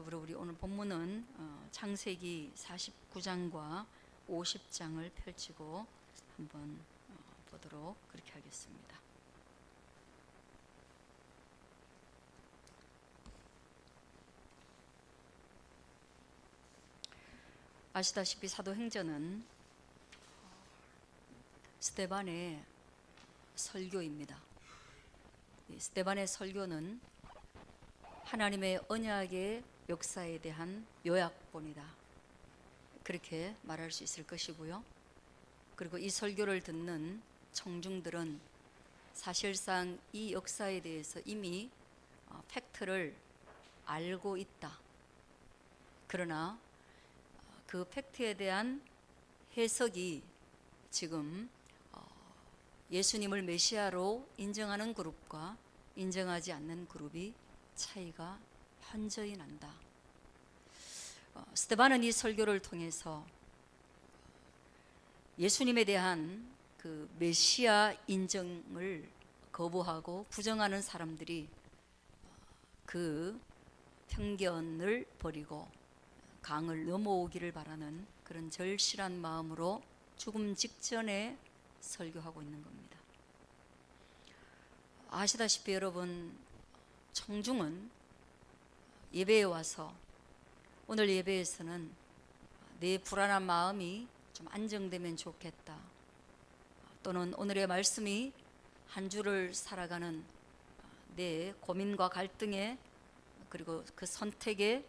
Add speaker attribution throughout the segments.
Speaker 1: 더불어 우리 오늘 본문은 창세기 49장과 50장을 펼치고 한번 보도록 그렇게 하겠습니다. 아시다시피 사도행전은 스데반의 설교입니다. 스데반의 설교는 하나님의 언약의 역사에 대한 요약본이다, 그렇게 말할 수 있을 것이고요. 그리고 이 설교를 듣는 청중들은 사실상 이 역사에 대해서 이미 팩트를 알고 있다. 그러나 그 팩트에 대한 해석이 지금 예수님을 메시아로 인정하는 그룹과 인정하지 않는 그룹이 차이가 현저히 난다. 스데반은 이 설교를 통해서 예수님에 대한 그 메시아 인정을 거부하고 부정하는 사람들이 그 편견을 버리고 강을 넘어오기를 바라는 그런 절실한 마음으로 죽음 직전에 설교하고 있는 겁니다. 아시다시피 여러분, 청중은 예배에 와서 오늘 예배에서는 내 불안한 마음이 좀 안정되면 좋겠다, 또는 오늘의 말씀이 한 주를 살아가는 내 고민과 갈등에, 그리고 그 선택에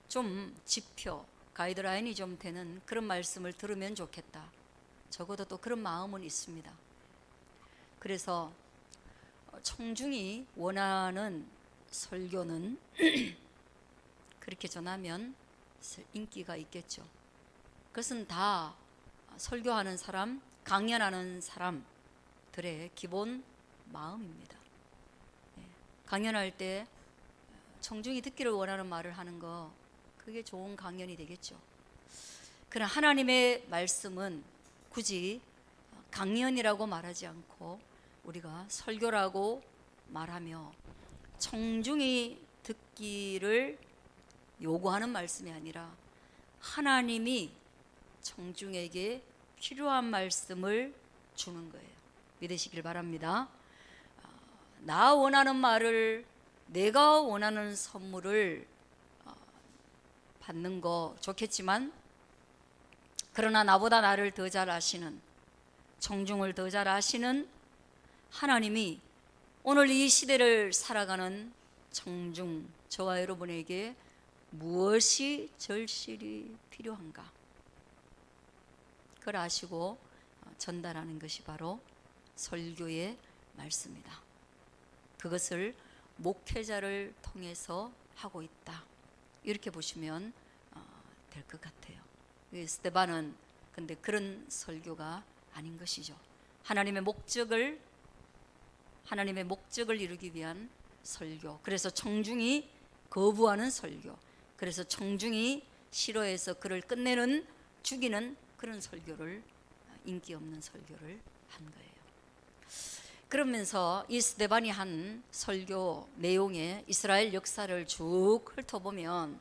Speaker 1: 좀 지표, 가이드라인이 좀 되는 그런 말씀을 들으면 좋겠다, 적어도 또 그런 마음은 있습니다. 그래서 청중이 원하는 설교는 그렇게 전하면 인기가 있겠죠. 그것은 다 설교하는 사람, 강연하는 사람들의 기본 마음입니다. 강연할 때 청중이 듣기를 원하는 말을 하는 거, 그게 좋은 강연이 되겠죠. 그러나 하나님의 말씀은 굳이 강연이라고 말하지 않고 우리가 설교라고 말하며 청중이 듣기를 요구하는 말씀이 아니라 하나님이 청중에게 필요한 말씀을 주는 거예요. 믿으시길 바랍니다. 나 원하는 말을, 내가 원하는 선물을 받는 거 좋겠지만, 그러나 나보다 나를 더 잘 아시는, 청중을 더 잘 아시는 하나님이 오늘 이 시대를 살아가는 청중, 저와 여러분에게 무엇이 절실히 필요한가, 그걸 아시고 전달하는 것이 바로 설교의 말씀이다. 그것을 목회자를 통해서 하고 있다, 이렇게 보시면 될 것 같아요. 스데반은 근데 그런 설교가 아닌 것이죠. 하나님의 목적을 이루기 위한 설교, 그래서 청중이 거부하는 설교, 그래서 청중이 싫어해서 그를 끝내는, 죽이는 그런 설교를, 인기 없는 설교를 한 거예요. 그러면서 이 스데반이 한 설교 내용의 이스라엘 역사를 쭉 훑어보면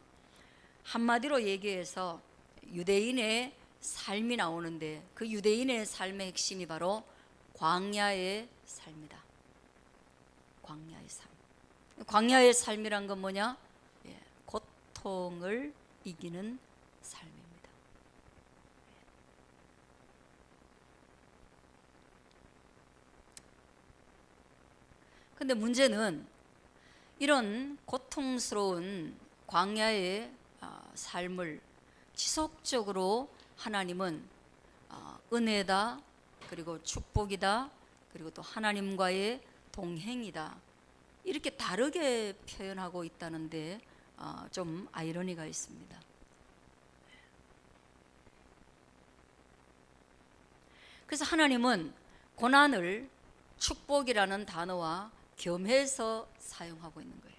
Speaker 1: 한마디로 얘기해서 유대인의 삶이 나오는데, 그 유대인의 삶의 핵심이 바로 광야의 삶이다. 광야의 삶. 광야의 삶이란 건 뭐냐? 고통을 이기는 삶입니다. 근데 문제는 이런 고통스러운 광야의 삶을 지속적으로 하나님은 은혜다, 그리고 축복이다, 그리고 또 하나님과의 동행이다, 이렇게 다르게 표현하고 있다는데 좀 아이러니가 있습니다. 그래서 하나님은 고난을 축복이라는 단어와 겸해서 사용하고 있는 거예요.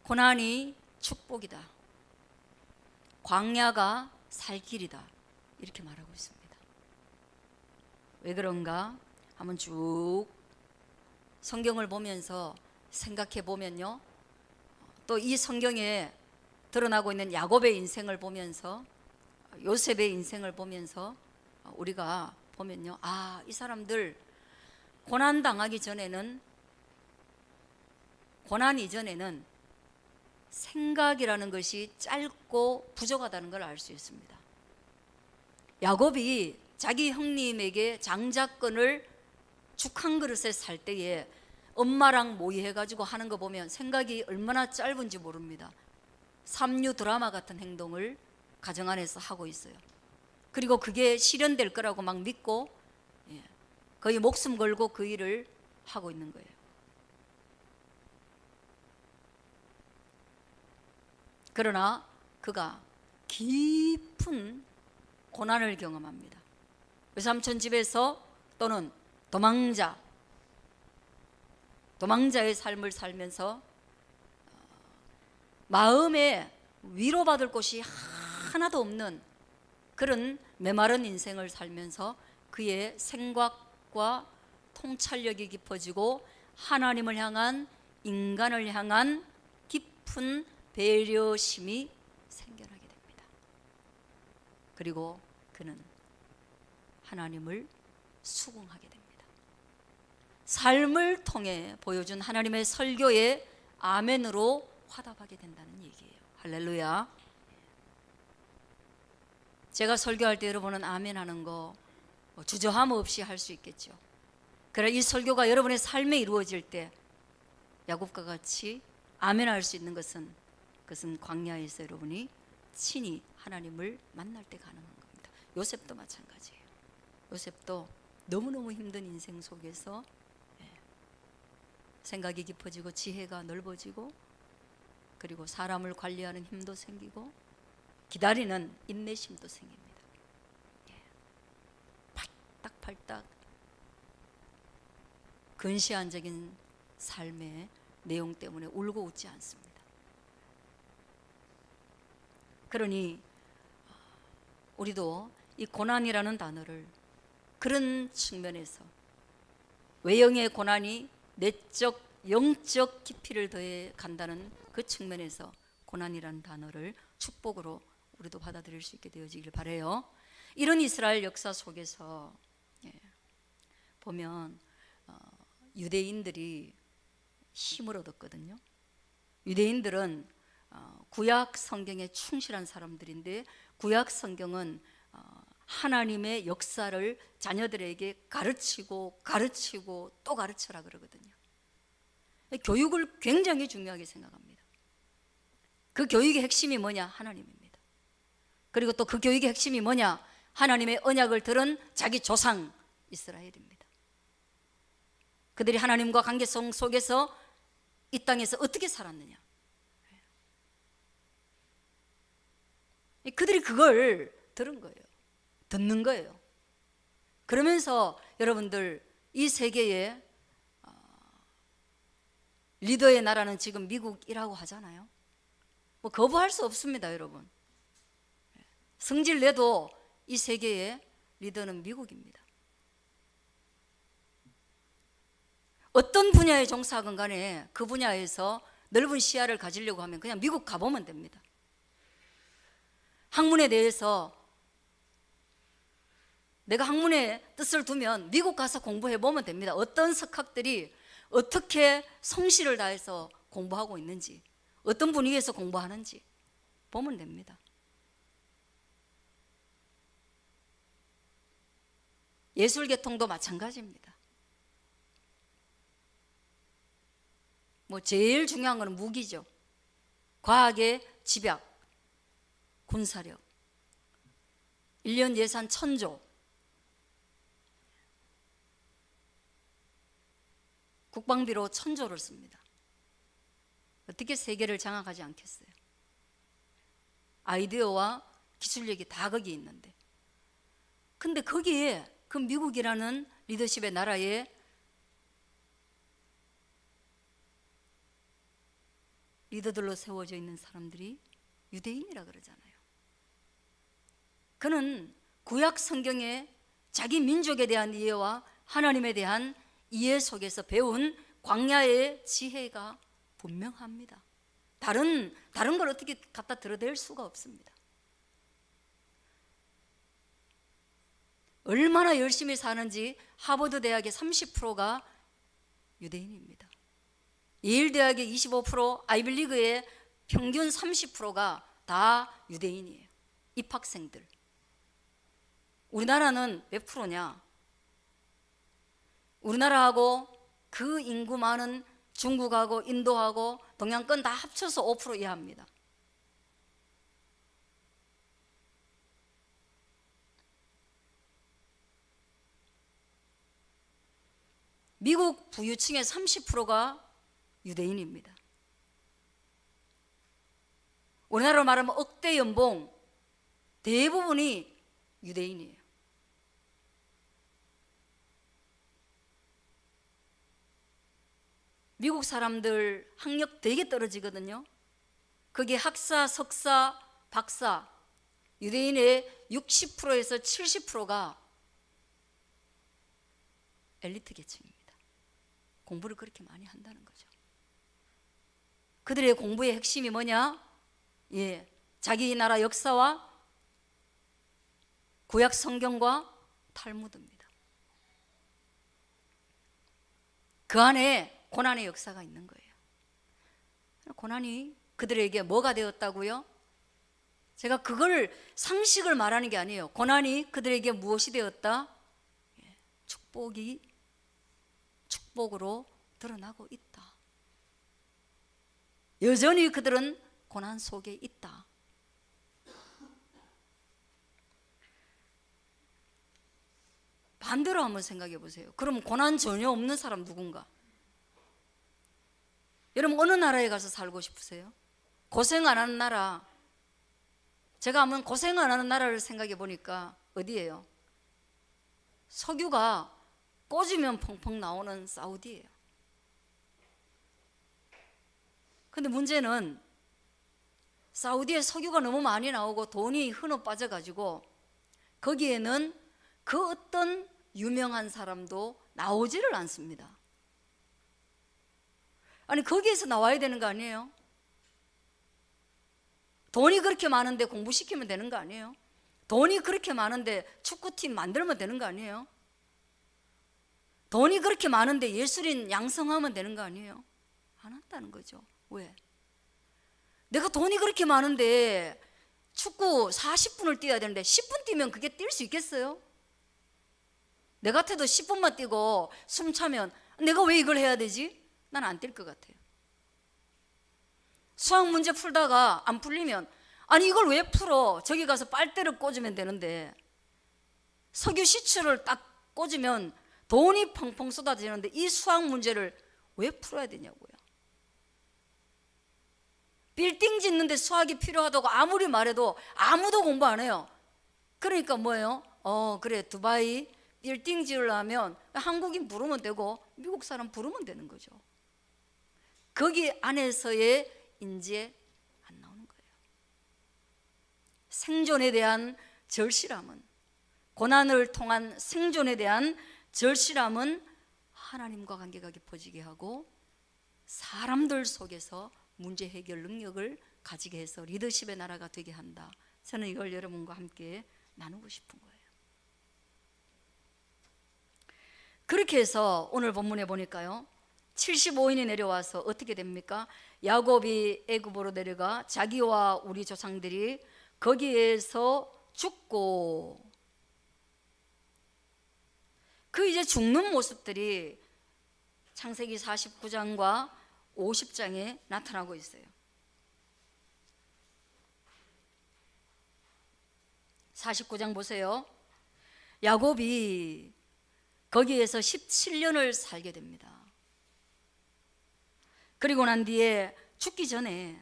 Speaker 1: 고난이 축복이다, 광야가 살 길이다, 이렇게 말하고 있습니다. 왜 그런가? 한번 쭉 성경을 보면서 생각해 보면요, 또 이 성경에 드러나고 있는 야곱의 인생을 보면서, 요셉의 인생을 보면서 우리가 보면요, 아, 이 사람들 고난 당하기 전에는, 고난 이전에는 생각이라는 것이 짧고 부족하다는 걸 알 수 있습니다. 야곱이 자기 형님에게 장자권을 죽 한 그릇에 살 때에 엄마랑 모의해가지고 하는 거 보면 생각이 얼마나 짧은지 모릅니다. 삼류 드라마 같은 행동을 가정 안에서 하고 있어요. 그리고 그게 실현될 거라고 막 믿고 거의 목숨 걸고 그 일을 하고 있는 거예요. 그러나 그가 깊은 고난을 경험합니다. 외삼촌 집에서 또는 도망자의 삶을 살면서 마음에 위로받을 곳이 하나도 없는 그런 메마른 인생을 살면서 그의 생각과 통찰력이 깊어지고 하나님을 향한, 인간을 향한 깊은 배려심이 생겨나게 됩니다. 그리고 그는 하나님을 수긍하게 됩니다. 삶을 통해 보여준 하나님의 설교에 아멘으로 화답하게 된다는 얘기예요. 할렐루야. 제가 설교할 때 여러분은 아멘 하는 거 주저함 없이 할 수 있겠죠. 그러나 이 설교가 여러분의 삶에 이루어질 때 야곱과 같이 아멘 할 수 있는 것은, 그것은 광야에서 여러분이 친히 하나님을 만날 때 가능한 겁니다. 요셉도 마찬가지예요. 요셉도 너무너무 힘든 인생 속에서 생각이 깊어지고 지혜가 넓어지고, 그리고 사람을 관리하는 힘도 생기고 기다리는 인내심도 생깁니다. 팔딱팔딱 근시안적인 삶의 내용 때문에 울고 웃지 않습니다. 그러니 우리도 이 고난이라는 단어를 그런 측면에서, 외형의 고난이 내적, 영적 깊이를 더해 간다는 그 측면에서 고난이라는 단어를 축복으로 우리도 받아들일 수 있게 되어지길 바라요. 이런 이스라엘 역사 속에서 보면 유대인들이 힘을 얻었거든요. 유대인들은 구약 성경에 충실한 사람들인데, 구약 성경은 하나님의 역사를 자녀들에게 가르치고 또 가르쳐라 그러거든요. 교육을 굉장히 중요하게 생각합니다. 그 교육의 핵심이 뭐냐? 하나님입니다. 그리고 또 그 교육의 핵심이 뭐냐? 하나님의 언약을 들은 자기 조상 이스라엘입니다. 그들이 하나님과 관계성 속에서 이 땅에서 어떻게 살았느냐? 그들이 그걸 들은 거예요. 듣는 거예요. 그러면서 여러분들, 이 세계의 리더의 나라는 지금 미국이라고 하잖아요. 뭐 거부할 수 없습니다, 여러분. 성질 내도 이 세계의 리더는 미국입니다. 어떤 분야에 종사하건 간에 그 분야에서 넓은 시야를 가지려고 하면 그냥 미국 가보면 됩니다. 학문에 대해서 내가 학문의 뜻을 두면 미국 가서 공부해 보면 됩니다. 어떤 석학들이 어떻게 성실을 다해서 공부하고 있는지, 어떤 분위기에서 공부하는지 보면 됩니다. 예술계통도 마찬가지입니다. 뭐 제일 중요한 것은 무기죠. 과학의 집약, 군사력, 1년 예산 1000조, 국방비로 1000조를 씁니다. 어떻게 세계를 장악하지 않겠어요? 아이디어와 기술력이 다 거기에 있는데, 근데 거기에 그 미국이라는 리더십의 나라에 리더들로 세워져 있는 사람들이 유대인이라 그러잖아요. 그는 구약 성경의 자기 민족에 대한 이해와 하나님에 대한 이해 속에서 배운 광야의 지혜가 분명합니다. 다른 걸 어떻게 갖다 들어댈 수가 없습니다. 얼마나 열심히 사는지 하버드 대학의 30%가 유대인입니다. 예일 대학의 25%, 아이비리그의 평균 30%가 다 유대인이에요. 입학생들. 우리나라는 몇 프로냐? 우리나라하고 그 인구 많은 중국하고 인도하고 동양권 다 합쳐서 5% 이하입니다. 미국 부유층의 30%가 유대인입니다. 우리나라로 말하면 억대 연봉 대부분이 유대인이에요. 미국 사람들 학력 되게 떨어지거든요. 거기에 학사, 석사, 박사, 유대인의 60%에서 70%가 엘리트 계층입니다. 공부를 그렇게 많이 한다는 거죠. 그들의 공부의 핵심이 뭐냐? 자기 나라 역사와 구약 성경과 탈무드입니다. 그 안에 고난의 역사가 있는 거예요. 고난이 그들에게 뭐가 되었다고요? 제가 그걸 상식을 말하는 게 아니에요. 고난이 그들에게 무엇이 되었다? 축복으로 드러나고 있다. 여전히 그들은 고난 속에 있다. 반대로 한번 생각해 보세요. 그럼 고난 전혀 없는 사람 누군가? 여러분 어느 나라에 가서 살고 싶으세요? 고생 안 하는 나라. 제가 한번 고생 안 하는 나라를 생각해 보니까 어디예요? 석유가 꽂으면 펑펑 나오는 사우디예요. 근데 문제는 사우디에 석유가 너무 많이 나오고 돈이 흘러 빠져가지고 거기에는 그 어떤 유명한 사람도 나오지를 않습니다. 아니 거기에서 나와야 되는 거 아니에요? 돈이 그렇게 많은데 공부시키면 되는 거 아니에요? 돈이 그렇게 많은데 축구팀 만들면 되는 거 아니에요? 돈이 그렇게 많은데 예술인 양성하면 되는 거 아니에요? 안 한다는 거죠. 왜? 내가 돈이 그렇게 많은데 축구 40분을 뛰어야 되는데 10분 뛰면 그게 뛸 수 있겠어요? 내 같아도 10분만 뛰고 숨 차면 내가 왜 이걸 해야 되지? 난 안 뛸 것 같아요. 수학 문제 풀다가 안 풀리면 아니 이걸 왜 풀어? 저기 가서 빨대를 꽂으면 되는데 석유 시추를 딱 꽂으면 돈이 펑펑 쏟아지는데 이 수학 문제를 왜 풀어야 되냐고요. 빌딩 짓는데 수학이 필요하다고 아무리 말해도 아무도 공부 안 해요. 그러니까 뭐예요? 그래 두바이 빌딩 지으려면 한국인 부르면 되고 미국 사람 부르면 되는 거죠. 거기 안에서의 인지에 안 나오는 거예요. 생존에 대한 절실함은, 고난을 통한 생존에 대한 절실함은 하나님과 관계가 깊어지게 하고 사람들 속에서 문제 해결 능력을 가지게 해서 리더십의 나라가 되게 한다. 저는 이걸 여러분과 함께 나누고 싶은 거예요. 그렇게 해서 오늘 본문에 보니까요 75인이 내려와서 어떻게 됩니까? 야곱이 애굽으로 내려가 자기와 우리 조상들이 거기에서 죽고, 그 이제 죽는 모습들이 창세기 49장과 50장에 나타나고 있어요. 49장 보세요. 야곱이 거기에서 17년을 살게 됩니다. 그리고 난 뒤에 죽기 전에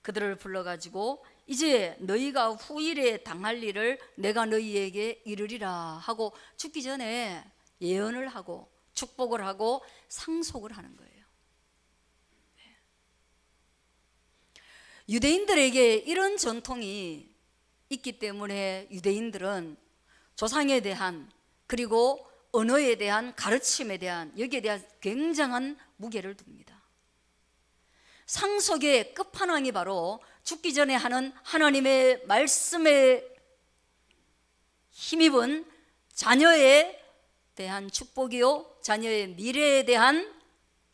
Speaker 1: 그들을 불러가지고 이제 너희가 후일에 당할 일을 내가 너희에게 이르리라 하고 죽기 전에 예언을 하고 축복을 하고 상속을 하는 거예요. 유대인들에게 이런 전통이 있기 때문에 유대인들은 조상에 대한 그리고 언어에 대한 가르침에 대한 여기에 대한 굉장한 무게를 둡니다. 상속의 끝판왕이 바로 죽기 전에 하는 하나님의 말씀에 힘입은 자녀에 대한 축복이요, 자녀의 미래에 대한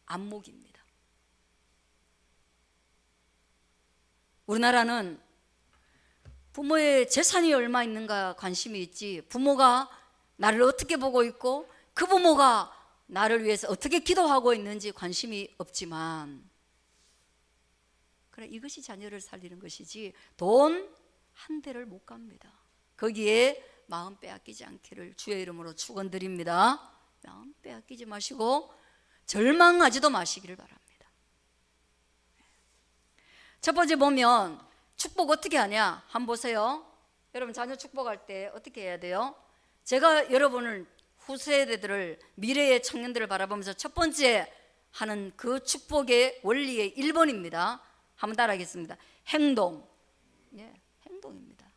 Speaker 1: 안목입니다. 우리나라는 부모의 재산이 얼마 있는가 관심이 있지, 부모가 나를 어떻게 보고 있고 그 부모가 나를 위해서 어떻게 기도하고 있는지 관심이 없지만, 그래, 이것이 자녀를 살리는 것이지 돈 한 대를 못 갑니다. 거기에 마음 빼앗기지 않기를 주의 이름으로 축원드립니다. 마음 빼앗기지 마시고 절망하지도 마시기를 바랍니다. 첫 번째 보면 축복 어떻게 하냐 한번 보세요. 여러분 자녀 축복할 때 어떻게 해야 돼요? 제가 여러분을, 후세대들을, 미래의 청년들을 바라보면서 첫 번째 하는 그 축복의 원리의 1번입니다. 한번 따라하겠습니다. 행동. 예, 행동입니다.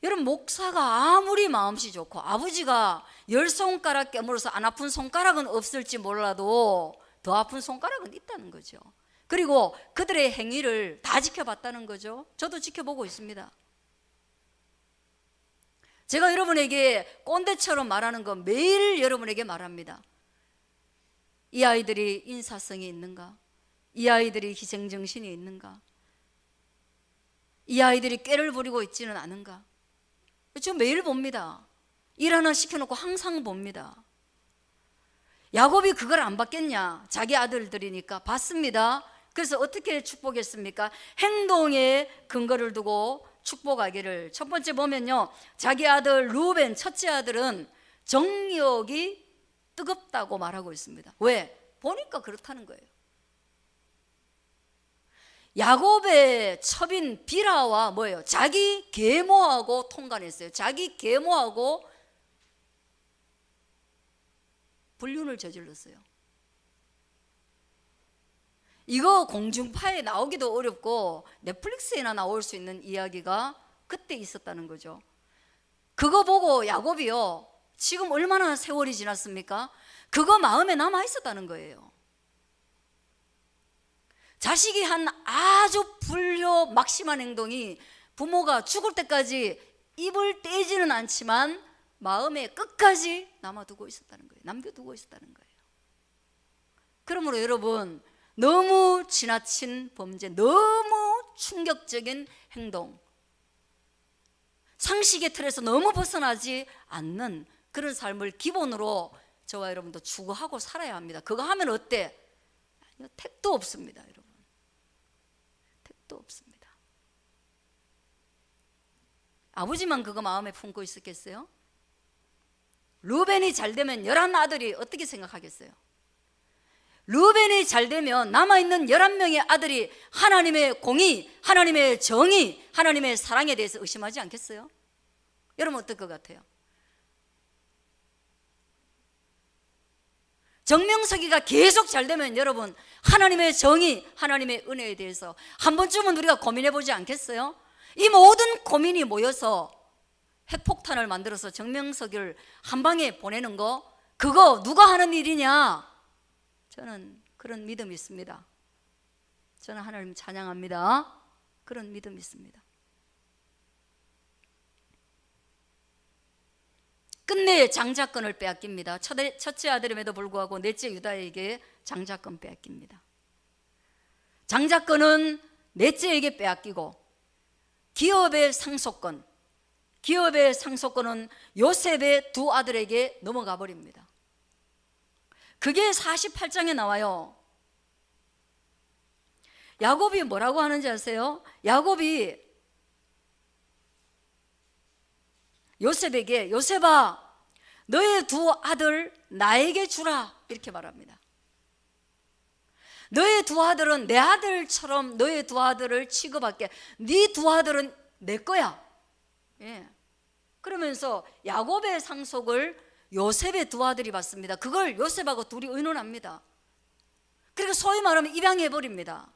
Speaker 1: 여러분, 목사가 아무리 마음씨 좋고 아버지가 10손가락 깨물어서 안 아픈 손가락은 없을지 몰라도 더 아픈 손가락은 있다는 거죠. 그리고 그들의 행위를 다 지켜봤다는 거죠. 저도 지켜보고 있습니다. 제가 여러분에게 꼰대처럼 말하는 거 매일 여러분에게 말합니다. 이 아이들이 인사성이 있는가? 이 아이들이 희생정신이 있는가? 이 아이들이 꾀를 부리고 있지는 않은가? 저 매일 봅니다. 일 하나 시켜놓고 항상 봅니다. 야곱이 그걸 안 받겠냐? 자기 아들들이니까 받습니다. 그래서 어떻게 축복했습니까? 행동에 근거를 두고 축복하기를. 첫 번째 보면요, 자기 아들 루벤, 첫째 아들은 정욕이 뜨겁다고 말하고 있습니다. 왜? 보니까 그렇다는 거예요. 야곱의 첩인 비라와 뭐예요? 자기 계모하고 통간했어요. 자기 계모하고 불륜을 저질렀어요. 이거 공중파에 나오기도 어렵고 넷플릭스에나 나올 수 있는 이야기가 그때 있었다는 거죠. 그거 보고 야곱이요, 지금 얼마나 세월이 지났습니까? 그거 마음에 남아 있었다는 거예요. 자식이 한 아주 불효 막심한 행동이 부모가 죽을 때까지 입을 떼지는 않지만 마음에 끝까지 남아두고 있었다는 거예요. 남겨두고 있었다는 거예요. 그러므로 여러분, 너무 지나친 범죄, 너무 충격적인 행동, 상식의 틀에서 너무 벗어나지 않는 그런 삶을 기본으로 저와 여러분도 추구하고 살아야 합니다. 그거 하면 어때? 택도 없습니다, 여러분. 택도 없습니다. 아버지만 그거 마음에 품고 있었겠어요? 루벤이 잘 되면 11 아들이 어떻게 생각하겠어요? 루벤이 잘 되면 남아있는 11명의 아들이 하나님의 공의, 하나님의 정의, 하나님의 사랑에 대해서 의심하지 않겠어요? 여러분 어떨 것 같아요? 정명석이가 계속 잘 되면 여러분 하나님의 정의, 하나님의 은혜에 대해서 한 번쯤은 우리가 고민해 보지 않겠어요? 이 모든 고민이 모여서 핵폭탄을 만들어서 정명석을 한 방에 보내는 거, 그거 누가 하는 일이냐? 저는 그런 믿음이 있습니다. 저는 하나님 찬양합니다. 그런 믿음이 있습니다. 끝내 장자권을 빼앗깁니다. 첫째 아들임에도 불구하고 넷째 유다에게 장자권 빼앗깁니다. 장자권은 넷째에게 빼앗기고 기업의 상속권, 기업의 상속권은 요셉의 두 아들에게 넘어가 버립니다. 그게 48장에 나와요. 야곱이 뭐라고 하는지 아세요? 야곱이 요셉에게, 요셉아, 너의 두 아들 나에게 주라, 이렇게 말합니다. 너의 두 아들은 내 아들처럼 너의 두 아들을 취급할게. 네 두 아들은 내 거야. 예. 그러면서 야곱의 상속을 요셉의 두 아들이 받습니다. 그걸 요셉하고 둘이 의논합니다. 그리고 소위 말하면 입양해버립니다.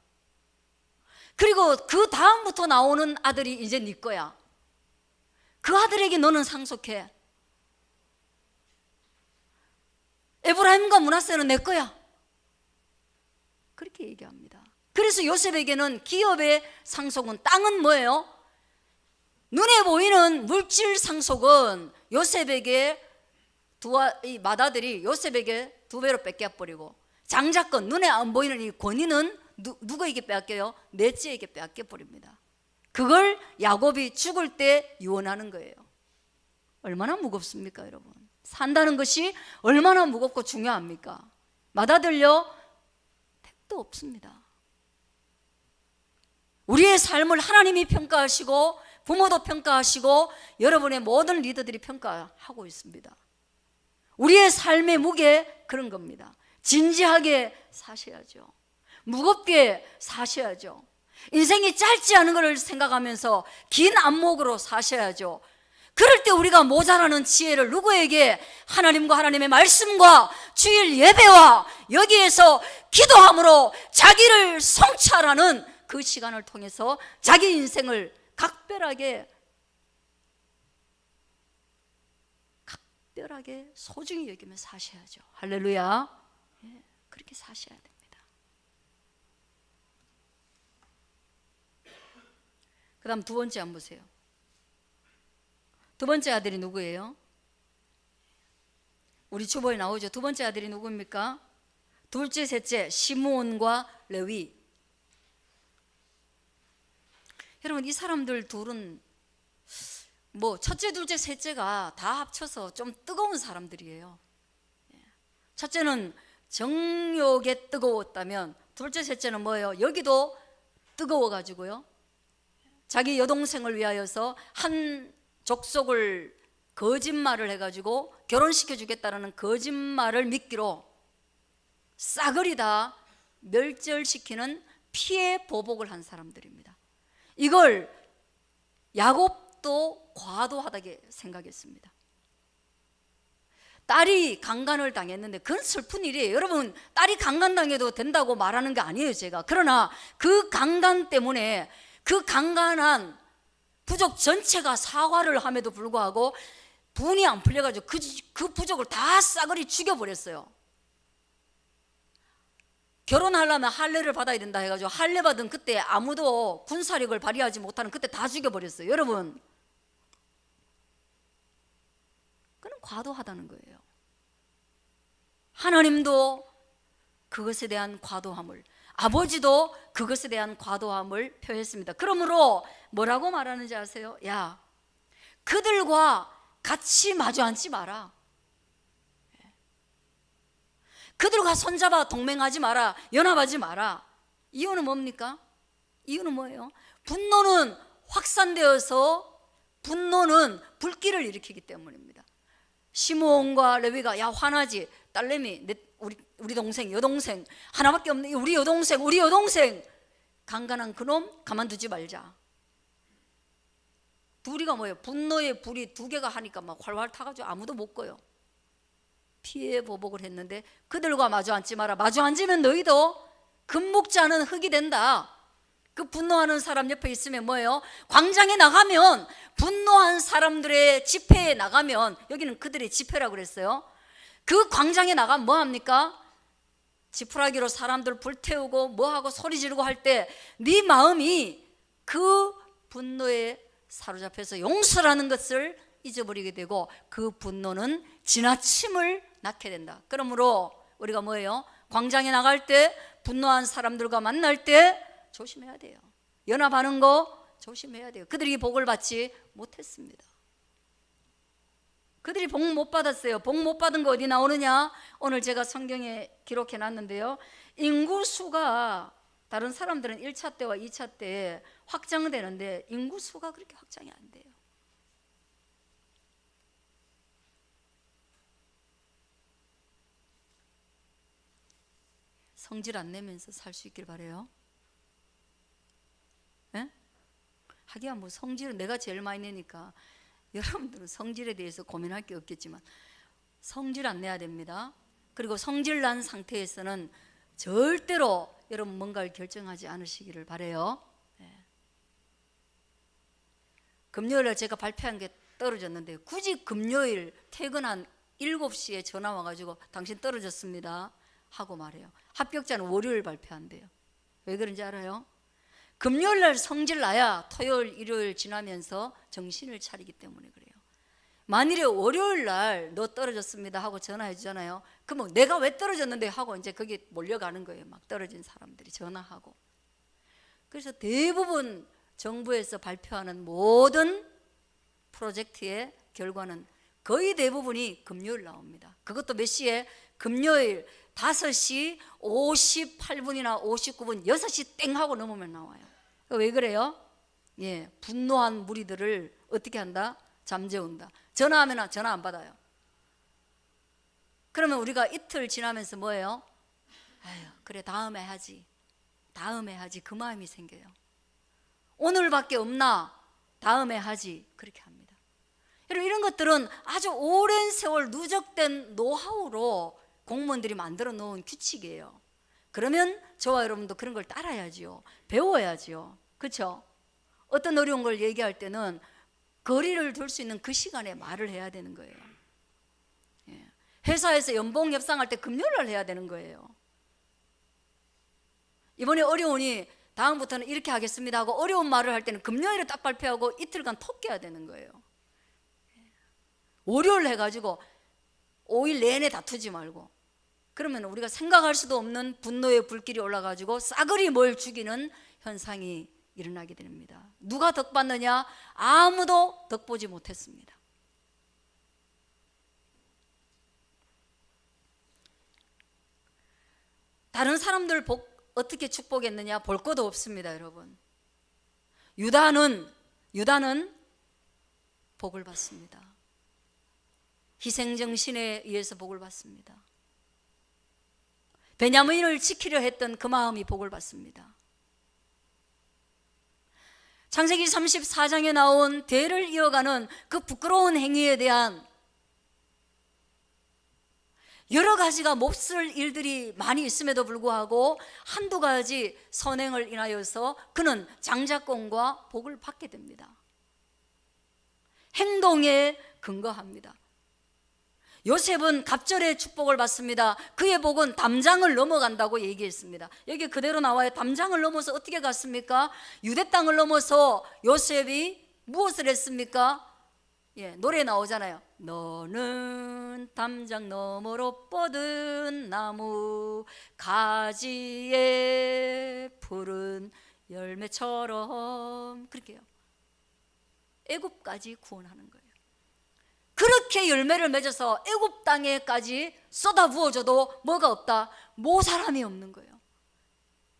Speaker 1: 그리고 그 다음부터 나오는 아들이 이제 네 거야. 그 아들에게 너는 상속해. 에브라임과 므낫세는 내 거야. 그렇게 얘기합니다. 그래서 요셉에게는 기업의 상속은, 땅은 뭐예요? 눈에 보이는 물질 상속은 요셉에게 이 맏아들이 요셉에게 2배로 뺏겨버리고, 장자권, 눈에 안 보이는 이 권위는 누구에게 빼앗겨요? 넷째에게 빼앗겨버립니다. 그걸 야곱이 죽을 때 유언하는 거예요. 얼마나 무겁습니까, 여러분? 산다는 것이 얼마나 무겁고 중요합니까? 맏아들요, 택도 없습니다. 우리의 삶을 하나님이 평가하시고 부모도 평가하시고 여러분의 모든 리더들이 평가하고 있습니다. 우리의 삶의 무게, 그런 겁니다. 진지하게 사셔야죠. 무겁게 사셔야죠. 인생이 짧지 않은 것을 생각하면서 긴 안목으로 사셔야죠. 그럴 때 우리가 모자라는 지혜를 누구에게? 하나님과 하나님의 말씀과 주일 예배와 여기에서 기도함으로 자기를 성찰하는 그 시간을 통해서 자기 인생을 각별하게 소중히 여기며 사셔야죠. 할렐루야. 예, 그렇게 사셔야 됩니다. 그 다음 두 번째 한번 보세요. 두 번째 아들이 누구예요? 우리 주보에 나오죠. 두 번째 아들이 누구입니까? 둘째, 셋째, 시므온과 레위. 여러분, 이 사람들 둘은 뭐 첫째, 둘째, 셋째가 다 합쳐서 좀 뜨거운 사람들이에요. 첫째는 정욕에 뜨거웠다면 둘째, 셋째는 뭐예요? 여기도 뜨거워가지고요, 자기 여동생을 위하여서 한 족속을 거짓말을 해가지고 결혼시켜 주겠다는 거짓말을 미끼로 싸그리 다 멸절시키는 피해 보복을 한 사람들입니다. 이걸 야곱도 과도하다게 생각했습니다. 딸이 강간을 당했는데 그건 슬픈 일이에요. 여러분, 딸이 강간당해도 된다고 말하는 게 아니에요, 제가. 그러나 그 강간 때문에 그 강간한 부족 전체가 사과를 함에도 불구하고 분이 안 풀려가지고 그 부족을 다 싸그리 죽여버렸어요. 결혼하려면 할례를 받아야 된다 해가지고 할례 받은 그때 아무도 군사력을 발휘하지 못하는 그때 다 죽여버렸어요. 여러분, 그건 과도하다는 거예요. 하나님도 그것에 대한 과도함을, 아버지도 그것에 대한 과도함을 표했습니다. 그러므로 뭐라고 말하는지 아세요? 야, 그들과 같이 마주 앉지 마라. 그들과 손잡아 동맹하지 마라. 연합하지 마라. 이유는 뭡니까? 이유는 뭐예요? 분노는 확산되어서 분노는 불길을 일으키기 때문입니다. 시므온과 레위가, 야, 화나지? 딸내미, 우리 동생, 여동생 하나밖에 없는 우리 여동생 강간한 그놈 가만두지 말자. 둘이가 뭐예요? 분노의 불이 두 개가 하니까 막 활활 타가지고 아무도 못 꺼요. 피해 보복을 했는데 그들과 마주 앉지 마라. 마주 앉으면 너희도 금묵지 않은 흙이 된다. 그 분노하는 사람 옆에 있으면 뭐예요? 광장에 나가면, 분노한 사람들의 집회에 나가면, 여기는 그들의 집회라고 그랬어요. 그 광장에 나가면 뭐합니까? 지푸라기로 사람들 불태우고 뭐하고 소리 지르고 할 때 네 마음이 그 분노에 사로잡혀서 용서라는 것을 잊어버리게 되고 그 분노는 지나침을 낳게 된다. 그러므로 우리가 뭐예요? 광장에 나갈 때, 분노한 사람들과 만날 때 조심해야 돼요. 연합하는 거 조심해야 돼요. 그들이 복을 받지 못했습니다. 그들이 복 못 받았어요. 복 못 받은 거 어디 나오느냐? 오늘 제가 성경에 기록해 놨는데요, 인구수가 다른 사람들은 1차 때와 2차 때 확장되는데 인구수가 그렇게 확장이 안 돼요. 성질 안 내면서 살 수 있길 바래요. 예? 하기야 뭐 성질은 내가 제일 많이 내니까 여러분들은 성질에 대해서 고민할 게 없겠지만 성질 안 내야 됩니다. 그리고 성질 난 상태에서는 절대로 여러분 뭔가를 결정하지 않으시기를 바래요. 예. 금요일에 제가 발표한 게 떨어졌는데 굳이 금요일 퇴근한 7시에 전화 와가지고 당신 떨어졌습니다 하고 말해요. 합격자는 월요일 발표한대요. 왜 그런지 알아요? 금요일 날 성질 나야 토요일, 일요일 지나면서 정신을 차리기 때문에 그래요. 만일에 월요일 날 너 떨어졌습니다 하고 전화해 주잖아요. 그러면 내가 왜 떨어졌는데 하고 이제 거기 몰려가는 거예요. 막 떨어진 사람들이 전화하고. 그래서 대부분 정부에서 발표하는 모든 프로젝트의 결과는 거의 대부분이 금요일 나옵니다. 그것도 몇 시에? 금요일 5시 58분이나 59분 6시 땡 하고 넘으면 나와요. 왜 그래요? 예, 분노한 무리들을 어떻게 한다? 잠재운다. 전화하면 전화 안 받아요. 그러면 우리가 이틀 지나면서 뭐예요? 아유, 그래 다음에 하지, 다음에 하지, 그 마음이 생겨요. 오늘밖에 없나? 다음에 하지, 그렇게 합니다. 여러분, 이런 것들은 아주 오랜 세월 누적된 노하우로 공무원들이 만들어 놓은 규칙이에요. 그러면 저와 여러분도 그런 걸 따라야지요. 배워야지요. 그렇죠? 어떤 어려운 걸 얘기할 때는 거리를 둘 수 있는 그 시간에 말을 해야 되는 거예요. 예. 회사에서 연봉 협상할 때 금요일 날 해야 되는 거예요. 이번에 어려우니 다음부터는 이렇게 하겠습니다 하고 어려운 말을 할 때는 금요일에 딱 발표하고 이틀간 톡 깨야 되는 거예요. 월요일 해가지고 5일 내내 다투지 말고, 그러면 우리가 생각할 수도 없는 분노의 불길이 올라가지고 싸그리 뭘 죽이는 현상이 일어나게 됩니다. 누가 덕 받느냐? 아무도 덕 보지 못했습니다. 다른 사람들 어떻게 축복했느냐? 볼 것도 없습니다, 여러분. 유다는 복을 받습니다. 희생정신에 의해서 복을 받습니다. 베냐민을 지키려 했던 그 마음이 복을 받습니다. 창세기 34장에 나온 대를 이어가는 그 부끄러운 행위에 대한 여러 가지가 몹쓸 일들이 많이 있음에도 불구하고 한두 가지 선행을 인하여서 그는 장자권과 복을 받게 됩니다. 행동에 근거합니다. 요셉은 갑절의 축복을 받습니다. 그의 복은 담장을 넘어간다고 얘기했습니다. 여기 그대로 나와요. 담장을 넘어서 어떻게 갔습니까? 유대 땅을 넘어서 요셉이 무엇을 했습니까? 예, 노래 나오잖아요. 너는 담장 너머로 뻗은 나무 가지에 푸른 열매처럼, 그렇게요. 애굽까지 구원하는 거예요. 그렇게 열매를 맺어서 애굽 땅에까지 쏟아 부어줘도 뭐가 없다? 모사람이 없는 거예요.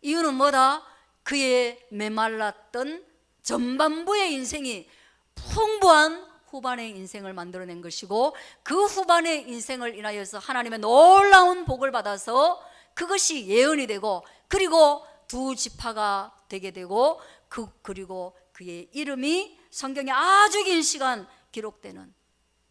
Speaker 1: 이유는 뭐다? 그의 메말랐던 전반부의 인생이 풍부한 후반의 인생을 만들어낸 것이고, 그 후반의 인생을 인하여서 하나님의 놀라운 복을 받아서 그것이 예언이 되고, 그리고 두 지파가 되게 되고, 그리고 그의 이름이 성경에 아주 긴 시간 기록되는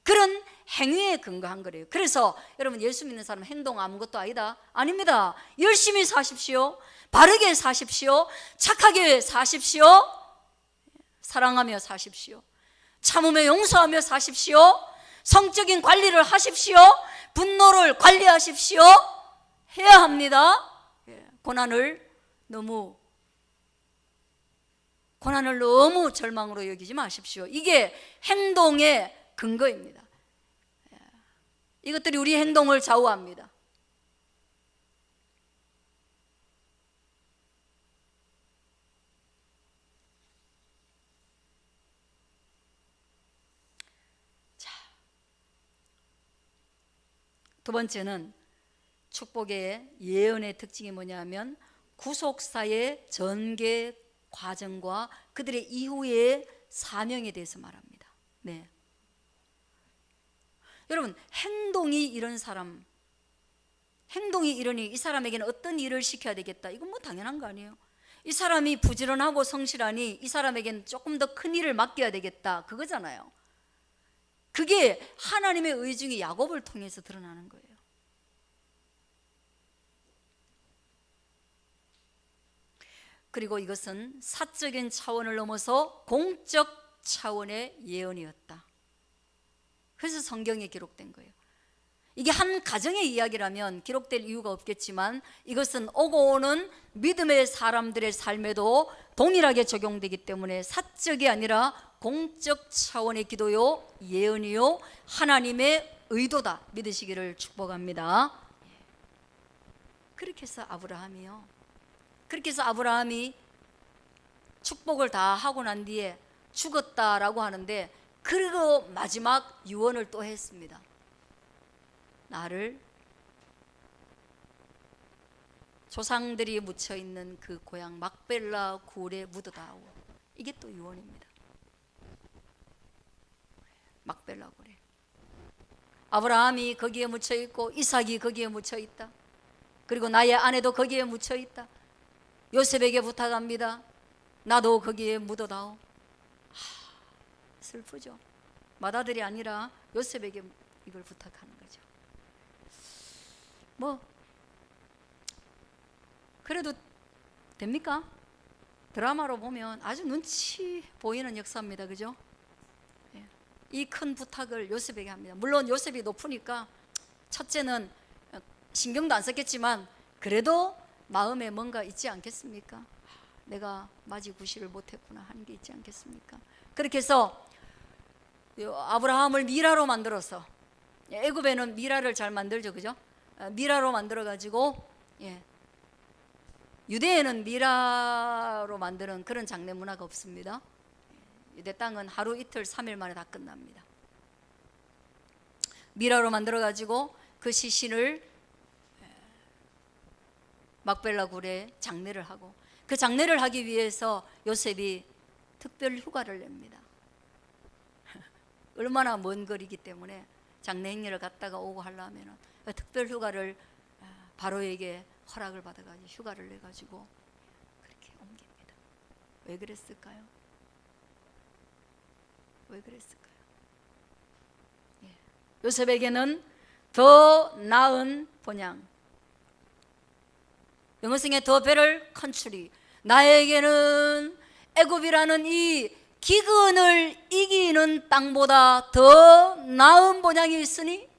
Speaker 1: 그런 행위에 근거한 거래요. 그래서 여러분, 예수 믿는 사람 행동 아무것도 아니다? 아닙니다. 열심히 사십시오. 바르게 사십시오. 착하게 사십시오. 사랑하며 사십시오. 참으며 용서하며 사십시오. 성적인 관리를 하십시오. 분노를 관리하십시오. 해야 합니다. 고난을 너무 절망으로 여기지 마십시오. 이게 행동의 근거입니다. 이것들이 우리 행동을 좌우합니다. 자, 두 번째는 축복의 예언의 특징이 뭐냐면 구속사의 전개 과정과 그들의 이후의 사명에 대해서 말합니다. 네. 여러분, 행동이 이런 사람, 행동이 이러니 이 사람에게는 어떤 일을 시켜야 되겠다, 이건 뭐 당연한 거 아니에요? 이 사람이 부지런하고 성실하니 이 사람에게는 조금 더 큰 일을 맡겨야 되겠다, 그거잖아요. 그게 하나님의 의중이 야곱을 통해서 드러나는 거예요. 그리고 이것은 사적인 차원을 넘어서 공적 차원의 예언이었다. 그래서 성경에 기록된 거예요. 이게 한 가정의 이야기라면 기록될 이유가 없겠지만 이것은 오고 오는 믿음의 사람들의 삶에도 동일하게 적용되기 때문에 사적이 아니라 공적 차원의 기도요, 예언이요, 하나님의 의도다 믿으시기를 축복합니다. 그렇게 해서 아브라함이 축복을 다 하고 난 뒤에 죽었다라고 하는데, 그리고 마지막 유언을 또 했습니다. 나를 조상들이 묻혀 있는 그 고향 막벨라 굴에 묻어다오. 이게 또 유언입니다. 막벨라 굴에 아브라함이 거기에 묻혀 있고 이삭이 거기에 묻혀 있다. 그리고 나의 아내도 거기에 묻혀 있다. 요셉에게 부탁합니다. 나도 거기에 묻어다오. 슬프죠. 맏아들이 아니라 요셉에게 이걸 부탁하는 거죠. 뭐 그래도 됩니까? 드라마로 보면 아주 눈치 보이는 역사입니다. 그죠? 이 큰 부탁을 요셉에게 합니다. 물론 요셉이 높으니까 첫째는 신경도 안 썼겠지만 그래도 마음에 뭔가 있지 않겠습니까? 내가 맞이구실을 못했구나 하는 게 있지 않겠습니까? 그렇게 해서 아브라함을 미라로 만들어서, 애굽에는 미라를 잘 만들죠, 그죠? 미라로 만들어 가지고, 유대에는 미라로 만드는 그런 장례 문화가 없습니다. 유대 땅은 하루 이틀 3일 만에 다 끝납니다. 미라로 만들어 가지고 그 시신을 막벨라 굴에 장례를 하고, 그 장례를 하기 위해서 요셉이 특별 휴가를 냅니다. 얼마나 먼 거리기 때문에 장례 행렬을 갔다가 오고 하려면 특별 휴가를 바로에게 허락을 받아가지고 휴가를 내가지고 그렇게 옮깁니다. 왜 그랬을까요? 왜 그랬을까요? 요셉에게는 더 나은 본향, 영어성의 더 better country, 나에게는 애굽이라는 이 기근을 이기는 땅보다 더 나은 본향이 있으니,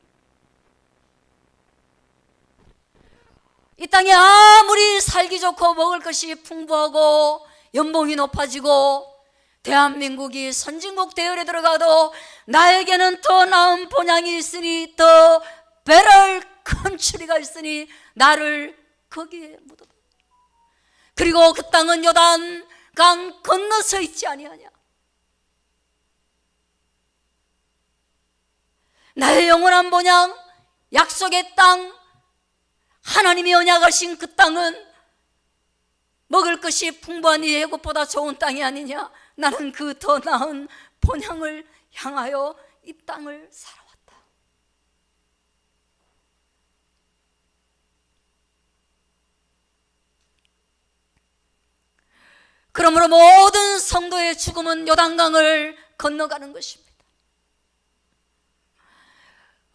Speaker 1: 이 땅이 아무리 살기 좋고 먹을 것이 풍부하고 연봉이 높아지고 대한민국이 선진국 대열에 들어가도 나에게는 더 나은 본향이 있으니, 더 better country가 있으니 나를 거기에 묻어둬. 그리고 그 땅은 요단 강 건너서 있지 아니하냐. 나의 영원한 본향, 약속의 땅, 하나님이 언약하신 그 땅은 먹을 것이 풍부한 이 애굽보다 좋은 땅이 아니냐. 나는 그 더 나은 본향을 향하여 이 땅을 살아왔다. 그러므로 모든 성도의 죽음은 요단강을 건너가는 것입니다.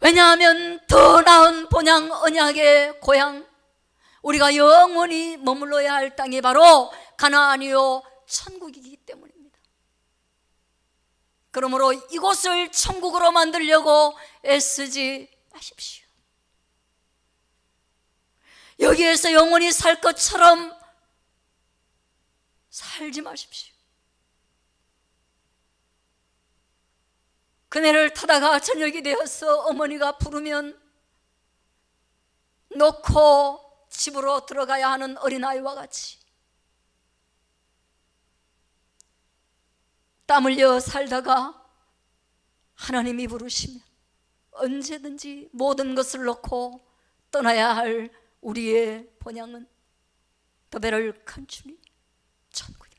Speaker 1: 왜냐하면 더 나은 본향, 언약의 고향, 우리가 영원히 머물러야 할 땅이 바로 가나안이요 천국이기 때문입니다. 그러므로 이곳을 천국으로 만들려고 애쓰지 마십시오. 여기에서 영원히 살 것처럼 살지 마십시오. 그네를 타다가 저녁이 되어서 어머니가 부르면 놓고 집으로 들어가야 하는 어린아이와 같이 땀 흘려 살다가 하나님이 부르시면 언제든지 모든 것을 놓고 떠나야 할 우리의 본향은 더 better country, 천국입니다.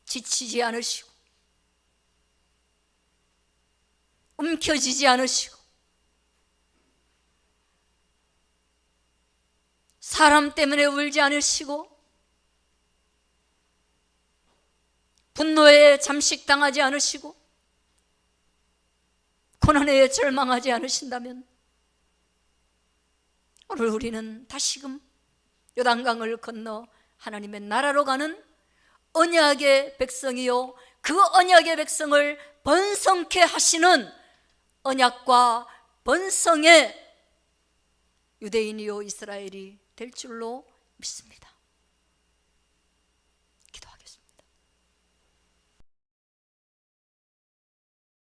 Speaker 1: 지치지 않으시고 움켜쥐지 않으시고 사람 때문에 울지 않으시고 분노에 잠식당하지 않으시고 고난에 절망하지 않으신다면 오늘 우리는 다시금 요단강을 건너 하나님의 나라로 가는 언약의 백성이요 그 언약의 백성을 번성케 하시는 언약과 번성의 유대인이요 이스라엘이 될 줄로 믿습니다.